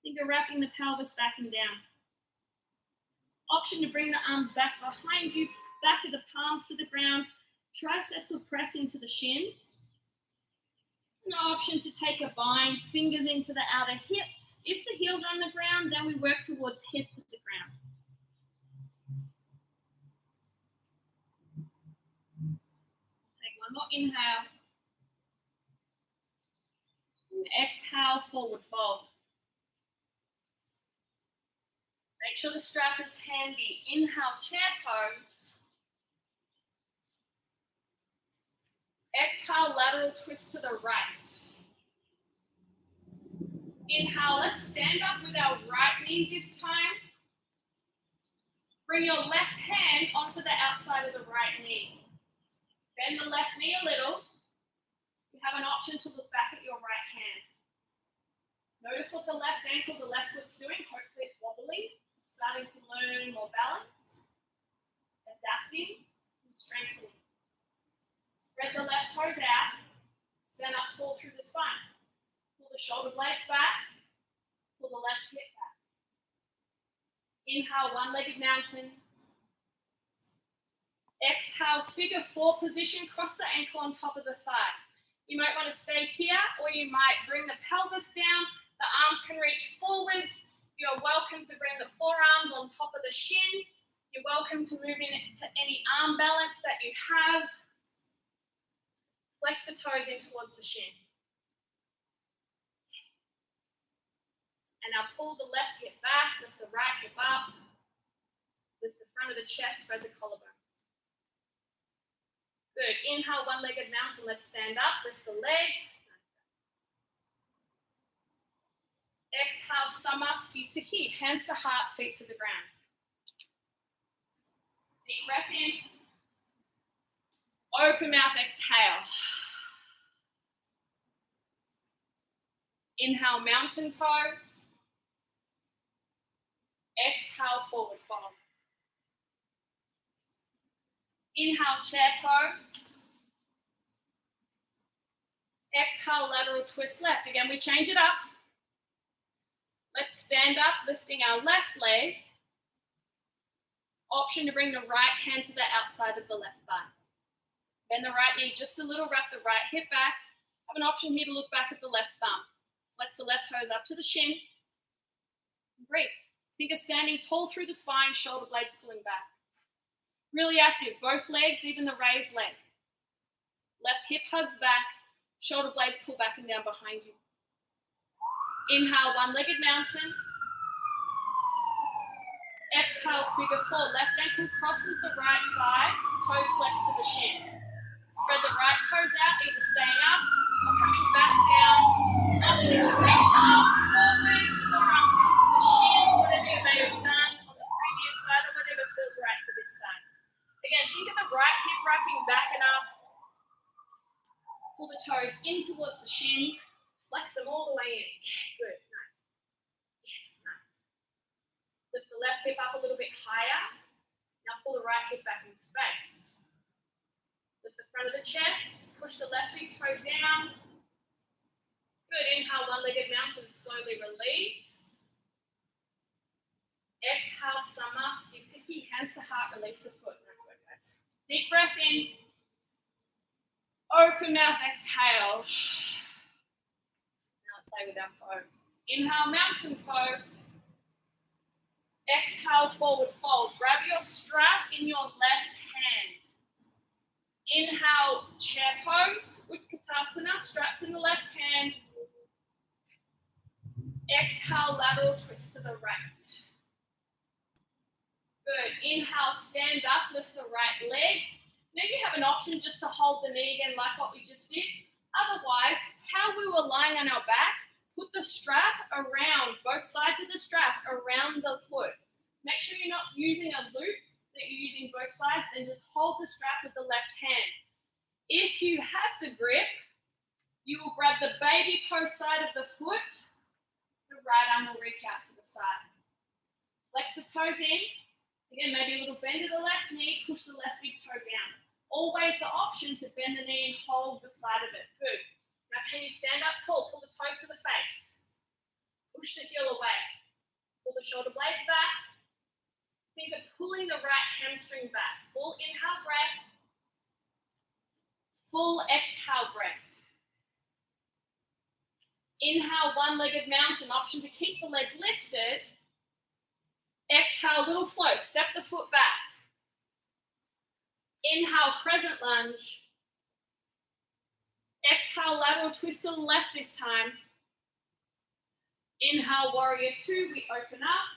Think of wrapping the pelvis back and down. Option to bring the arms back behind you, back of the palms to the ground. Triceps will press into the shins. No option to take a bind, fingers into the outer hips. If the heels are on the ground, then we work towards head to the ground. Take one more inhale. And exhale, forward fold. Make sure the strap is handy. Inhale, chair pose. Exhale, lateral twist to the right. Inhale, let's stand up with our right knee this time. Bring your left hand onto the outside of the right knee. Bend the left knee a little. You have an option to look back at your right hand. Notice what the left ankle, the left foot's doing. Hopefully it's wobbling. Starting to learn more balance. Adapting and strengthening. Spread the left toes out. Stand up tall through the spine. Pull the shoulder blades back. Pull the left hip back. Inhale, one-legged mountain. Exhale, figure four position. Cross the ankle on top of the thigh. You might want to stay here, or you might bring the pelvis down. The arms can reach forwards. You're welcome to bring the forearms on top of the shin. You're welcome to move into any arm balance that you have. Flex the toes in towards the shin. And now pull the left hip back, lift the right hip up. Lift the front of the chest, spread the collarbones. Good. Inhale, one-legged mountain. Let's stand up, lift the leg. Exhale, Samasthiti. Hands to heart, feet to the ground. Deep breath in. Open mouth, exhale. Inhale, mountain pose. Exhale, forward fold. Inhale, chair pose. Exhale, lateral twist left. Again, we change it up. Let's stand up, lifting our left leg. Option to bring the right hand to the outside of the left thigh. Bend the right knee just a little, wrap the right hip back. Have an option here to look back at the left thumb. Flex the left toes up to the shin. Breathe. Think of standing tall through the spine, shoulder blades pulling back. Really active, both legs, even the raised leg. Left hip hugs back, shoulder blades pull back and down behind you. Inhale, one-legged mountain. Exhale, figure four. Left ankle crosses the right thigh, toes flex to the shin. Spread the right toes out, either staying up or coming back down. Option to reach the arms forwards, forearms come to the shins, whatever you may have done on the previous side or whatever feels right for this side. Again, think of the right hip wrapping back and up. Pull the toes in towards the shin. Flex them all the way in. Good, nice. Yes, nice. Lift the left hip up a little bit higher. Now pull the right hip back in space. Lift the Front of the chest, push the left big toe down. Good, inhale, one-legged mountain, slowly release. Exhale, summer, stick to key, hands to heart, release the foot. Nice work, guys. Deep breath in. Open mouth, exhale. Now let's play with our pose. Inhale, mountain pose. Exhale, forward fold. Grab your strap in your left hand. Inhale, chair pose, Utkatasana, straps in the left hand. Exhale, lateral twist to the right. Good. Inhale, stand up, lift the right leg. Now you have an option just to hold the knee again like what we just did. Otherwise, how we were lying on our back, put the strap around, both sides of the strap around the foot. Make sure you're not using a loop, that you're using both sides, and just hold the strap with the left hand. If you have the grip, you will grab the baby toe side of the foot, the right arm will reach out to the side. Flex the toes in. Again, maybe a little bend of the left knee, push the left big toe down. Always the option to bend the knee and hold the side of it. Good. Now can you stand up tall, pull the toes to the face. Push the heel away. Pull the shoulder blades back. Think of pulling the right hamstring back. Full inhale breath. Full exhale breath. Inhale, one-legged mountain, option to keep the leg lifted. Exhale, little flow, step the foot back. Inhale, crescent lunge. Exhale, lateral twist to the left this time. Inhale, warrior two, we open up.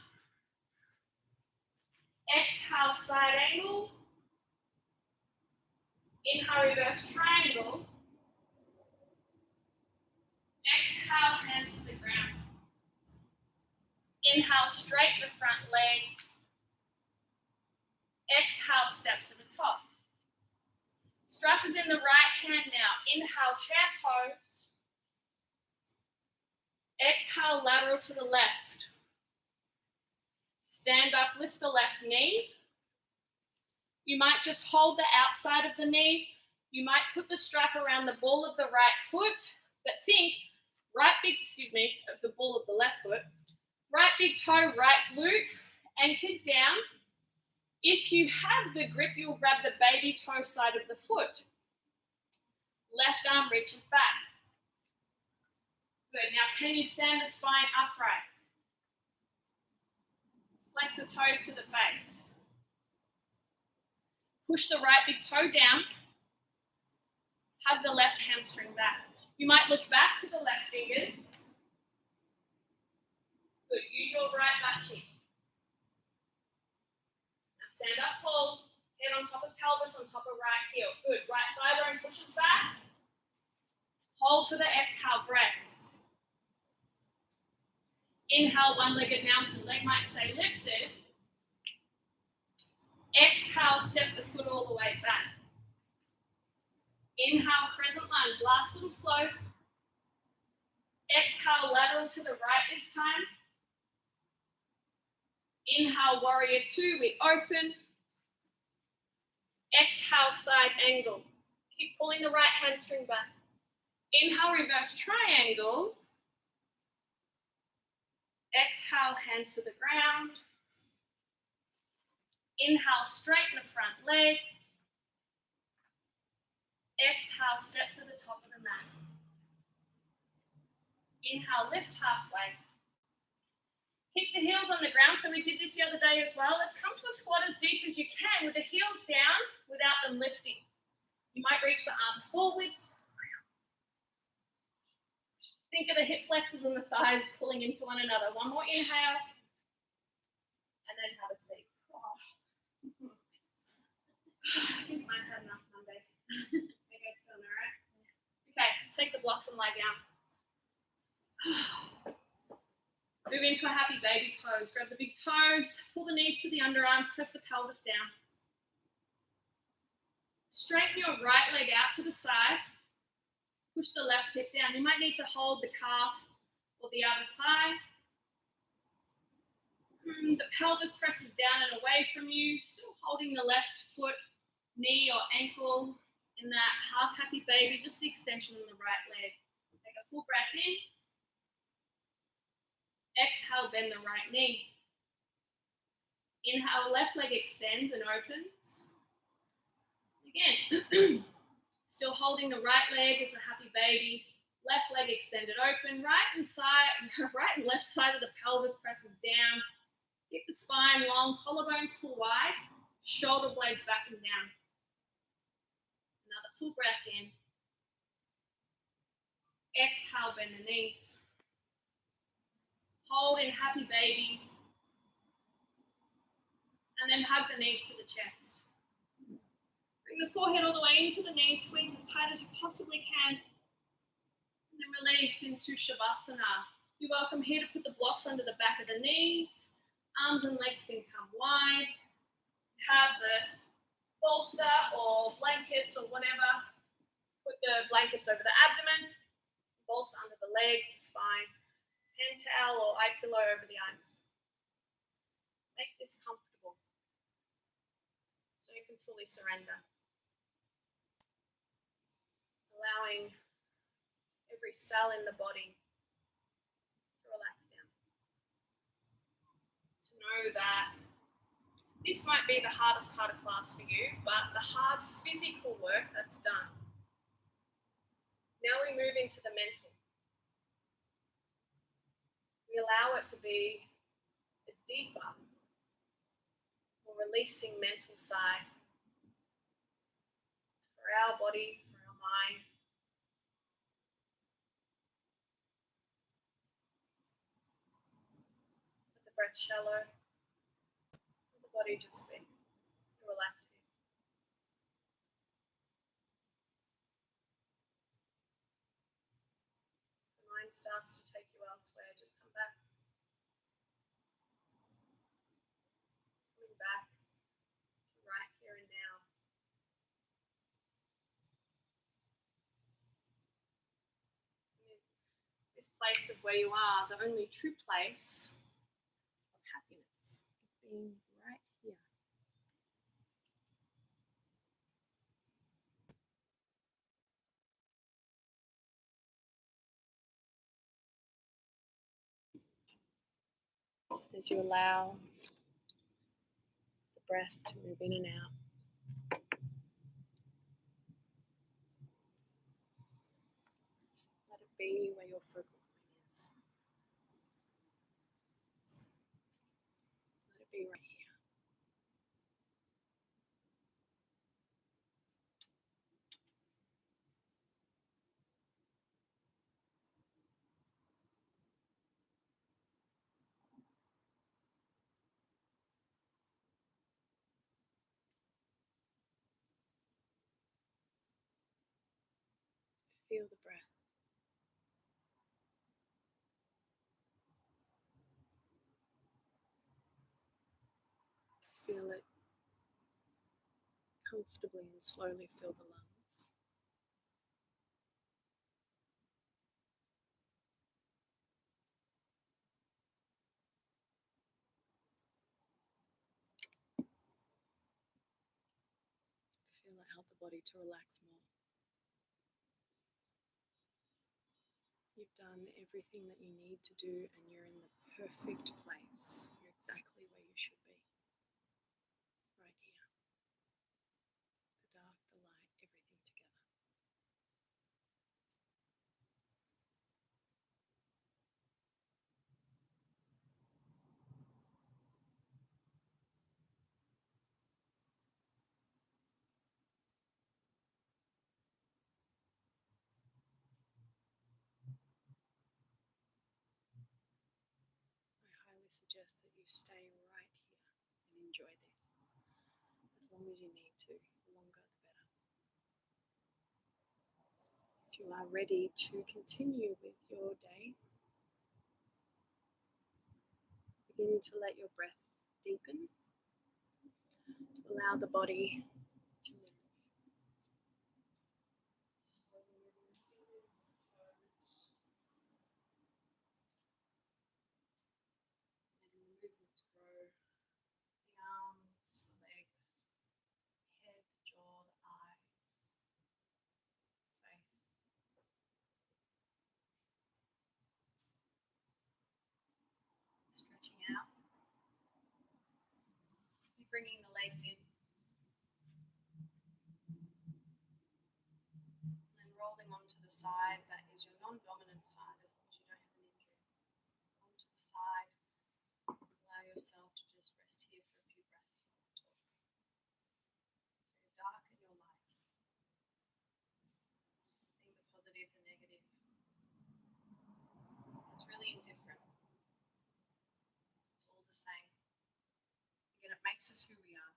Exhale, side angle. Inhale, reverse triangle. Exhale, hands to the ground. Inhale, straighten the front leg. Exhale, step to the top. Strap is in the right hand now. Inhale, chair pose. Exhale, lateral to the left. Stand up, lift the left knee. You might just hold the outside of the knee. You might put the strap around the ball of the right foot, but think of the ball of the left foot. Right big toe, right glute, anchored down. If you have the grip, you'll grab the baby toe side of the foot. Left arm reaches back. Good. Now, can you stand the spine upright? Flex the toes to the face. Push the right big toe down. Hug the left hamstring back. You might look back to the left fingers. Good. Use your right butt cheek. Now stand up tall. Head on top of pelvis, on top of right heel. Good. Right thigh bone pushes back. Hold for the exhale breath. Inhale, one-legged mountain. Leg might stay lifted. Exhale, step the foot all the way back. Inhale, crescent lunge. Last little flow. Exhale, lateral to the right this time. Inhale, warrior two, we open. Exhale, side angle. Keep pulling the right hamstring back. Inhale, reverse triangle. Exhale, hands to the ground. Inhale, straighten the front leg. Exhale, step to the top of the mat. Inhale, lift halfway. Keep the heels on the ground. So we did this the other day as well. Let's come to a squat as deep as you can with the heels down without them lifting. You might reach the arms forwards. Think of the hip flexors and the thighs pulling into one another. One more inhale. And then have a seat. Oh. I think mine had enough Monday. You guys feeling all right? Okay, let's take the blocks and lie down. Move into a happy baby pose. Grab the big toes, pull the knees to the underarms, press the pelvis down. Straighten your right leg out to the side. Push the left hip down. You might need to hold the calf or the outer thigh. The pelvis presses down and away from you, still holding the left foot, knee or ankle In that half happy baby, just the extension on the right leg. Take a full breath in. Exhale, bend the right knee. Inhale, left leg extends and opens. Again, still holding the right leg as a happy baby. Left leg extended open. Right and left side of the pelvis presses down. Keep the spine long, collarbones pull wide, shoulder blades back and down. Another full breath in. Exhale, bend the knees. Hold in happy baby. And then hug the knees to the chest. Bring the forehead all the way into the knees, squeeze as tight as you possibly can. And then release into Shavasana. You're welcome here to put the blocks under the back of the knees. Arms and legs can come wide. Have the bolster or blankets or whatever. Put the blankets over the abdomen. Bolster under the legs, the spine. Hand towel or eye pillow over the eyes. Make this comfortable so you can fully surrender. Allowing every cell in the body to relax down. To know that this might be the hardest part of class for you, but the hard physical work that's done. Now we move into the mental. We allow it to be a deeper, more releasing mental side for our body, for our mind. Let the breath shallow. Let the body just be relaxing. The mind starts to take you elsewhere, just come back. Coming back to right here and now. This place of where you are, the only true place of happiness, being right here. As you allow the breath to move in and out. Let it be where your focal point is. Let it be right here. Feel the breath. Feel it comfortably and slowly fill the lungs. Feel it help the body to relax more. You've done everything that you need to do and you're in the perfect place. You're exactly where you should be. Right here. The dark, the light, everything together. I highly suggest that you stay right here and enjoy this. As long as you need to, the longer the better. If you are ready to continue with your day, begin to let your breath deepen, to allow the body to move. Slowly moving the fingers and toes. Letting the movements grow. The arms, the legs, head, the jaw, the eyes. bringing the legs in. And rolling onto the side that is your non-dominant side, as long as you don't have an injury. Onto the side. Allow yourself to just rest here for a few breaths while I talk. So your dark and your light. Something the positive, the negative. It's really indifferent. It's all the same. Again, it makes us who we are.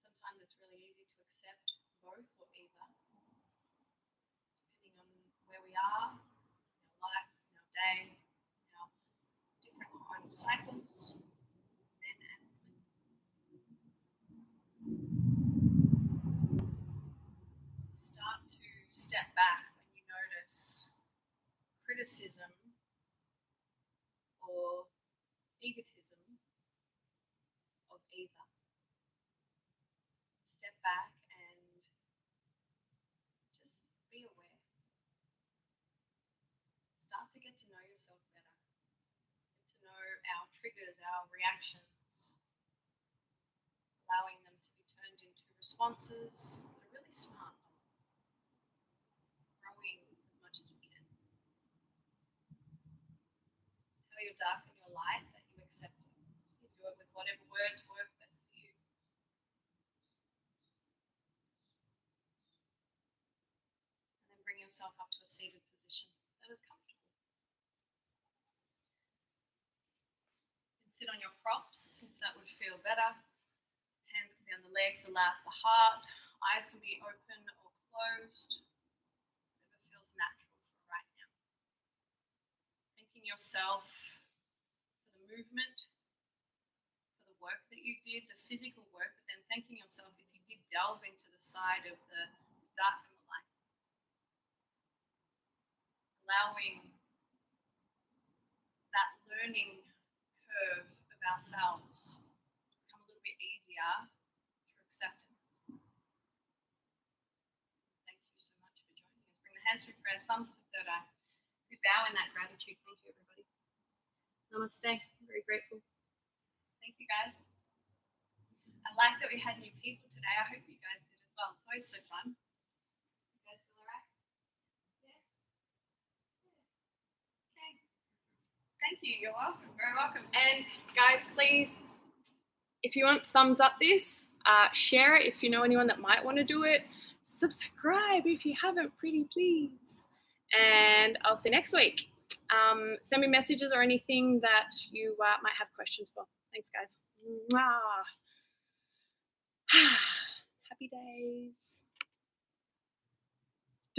Sometimes it's really easy to accept both or either, depending on where we are in our life, in our day, in our different hormonal cycles, men and women. Start to step back when you notice criticism or egotism of either. Step back and just be aware. Start to get to know yourself better. Get to know our triggers, our reactions, allowing them to be turned into responses that are really smart. Growing as much as we can. Tell your dark and your light that you accept it. You do it with whatever words work best for you. And then bring yourself up to a seated position that is comfortable. You can sit on your props if that would feel better. Hands can be on the legs, the lap, the heart. Eyes can be open or closed. Whatever feels natural for right now. Thanking yourself for the movement, for the work that you did, the physical work, but then thanking yourself if you did delve into the side of the dark and the light. Allowing that learning curve of ourselves to become a little bit easier through acceptance. Thank you so much for joining us. Bring the hands through prayer, thumbs to third eye. We bow in that gratitude. Thank you, everybody. Namaste. I'm very grateful. Thank you, guys. I like that we had new people today. I hope you guys did as well. It's always so fun. You guys still all right? Yeah? Okay. Thank you. You're welcome. Very welcome. And guys, please, if you want thumbs up this, share it if you know anyone that might want to do it. Subscribe if you haven't, pretty please. And I'll see you next week. Send me messages or anything that you might have questions for. Thanks, guys. Mwah. Happy days.